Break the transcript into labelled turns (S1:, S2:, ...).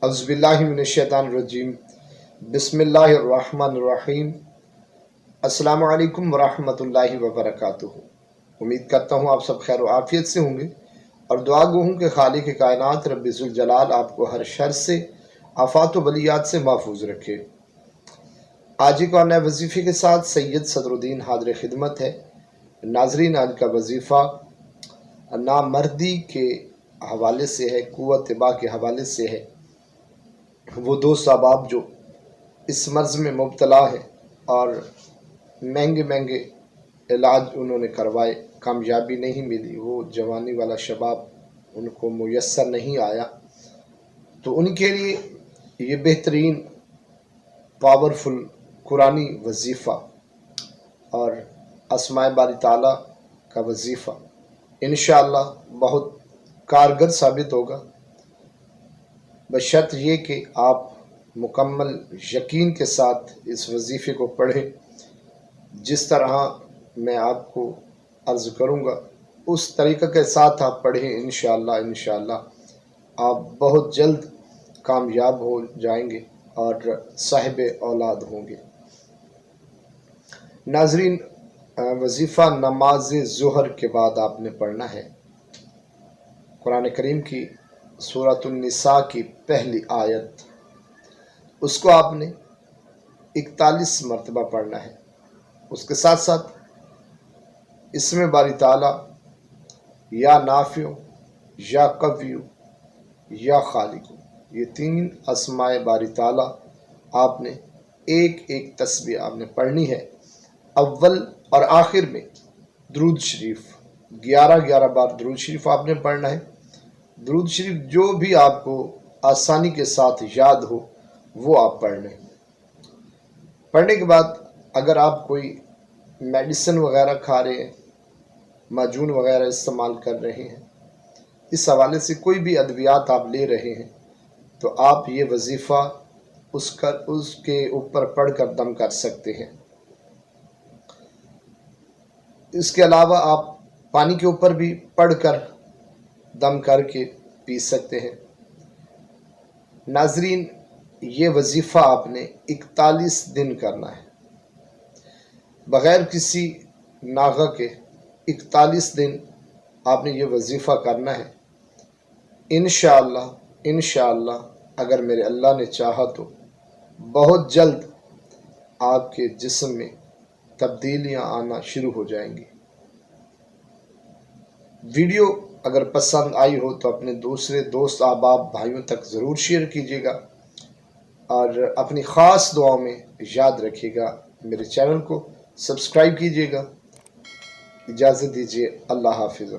S1: اعوذ باللہ من الشیطان الرجیم بسم اللہ الرحمن الرحیم السلام علیکم ورحمۃ اللہ وبرکاتہ۔ امید کرتا ہوں آپ سب خیر و عافیت سے ہوں گے اور دعا گو ہوں کہ خالق کائنات رب ذوالجلال آپ کو ہر شر سے، آفات و بلیات سے محفوظ رکھے۔ آج ایک اور نئے وظیفے کے ساتھ سید صدر الدین حاضر خدمت ہے۔ ناظرین، آج کا وظیفہ نامردی کے حوالے سے ہے، قوت باء کے حوالے سے ہے۔ وہ دوست احباب جو اس مرض میں مبتلا ہے اور مہنگے علاج انہوں نے کروائے، کامیابی نہیں ملی، وہ جوانی والا شباب ان کو میسر نہیں آیا، تو ان کے لیے یہ بہترین پاورفل قرآنی وظیفہ اور اسماء باری تعالیٰ کا وظیفہ انشاءاللہ بہت کارگر ثابت ہوگا، بشرط یہ کہ آپ مکمل یقین کے ساتھ اس وظیفے کو پڑھیں۔ جس طرح میں آپ کو عرض کروں گا اس طریقہ کے ساتھ آپ پڑھیں، انشاءاللہ آپ بہت جلد کامیاب ہو جائیں گے اور صاحب اولاد ہوں گے۔ ناظرین، وظیفہ نماز ظہر کے بعد آپ نے پڑھنا ہے۔ قرآن کریم کی سورۃ النساء کی پہلی آیت، اس کو آپ نے 41 مرتبہ پڑھنا ہے۔ اس کے ساتھ ساتھ اسم باری تعالیٰ یا نافع، یا قوی، یا خالق، یہ 3 اسماء باری تعالیٰ آپ نے ایک تسبیح آپ نے پڑھنی ہے۔ اول اور آخر میں درود شریف 11 بار درود شریف آپ نے پڑھنا ہے۔ درود شریف جو بھی آپ کو آسانی کے ساتھ یاد ہو وہ آپ پڑھ لیں۔ پڑھنے کے بعد اگر آپ کوئی میڈیسن وغیرہ کھا رہے ہیں، معجون وغیرہ استعمال کر رہے ہیں، اس حوالے سے کوئی بھی ادویات آپ لے رہے ہیں، تو آپ یہ وظیفہ اس کے اوپر پڑھ کر دم کر سکتے ہیں۔ اس کے علاوہ آپ پانی کے اوپر بھی پڑھ کر دم کر کے پی سکتے ہیں۔ ناظرین، یہ وظیفہ آپ نے 41 دن کرنا ہے، بغیر کسی ناغہ کے 41 دن آپ نے یہ وظیفہ کرنا ہے۔ انشاءاللہ اگر میرے اللہ نے چاہا تو بہت جلد آپ کے جسم میں تبدیلیاں آنا شروع ہو جائیں گی۔ ویڈیو اگر پسند آئی ہو تو اپنے دوسرے دوست احباب بھائیوں تک ضرور شیئر کیجیے گا اور اپنی خاص دعاؤں میں یاد رکھیے گا۔ میرے چینل کو سبسکرائب کیجیے گا۔ اجازت دیجیے، اللہ حافظ۔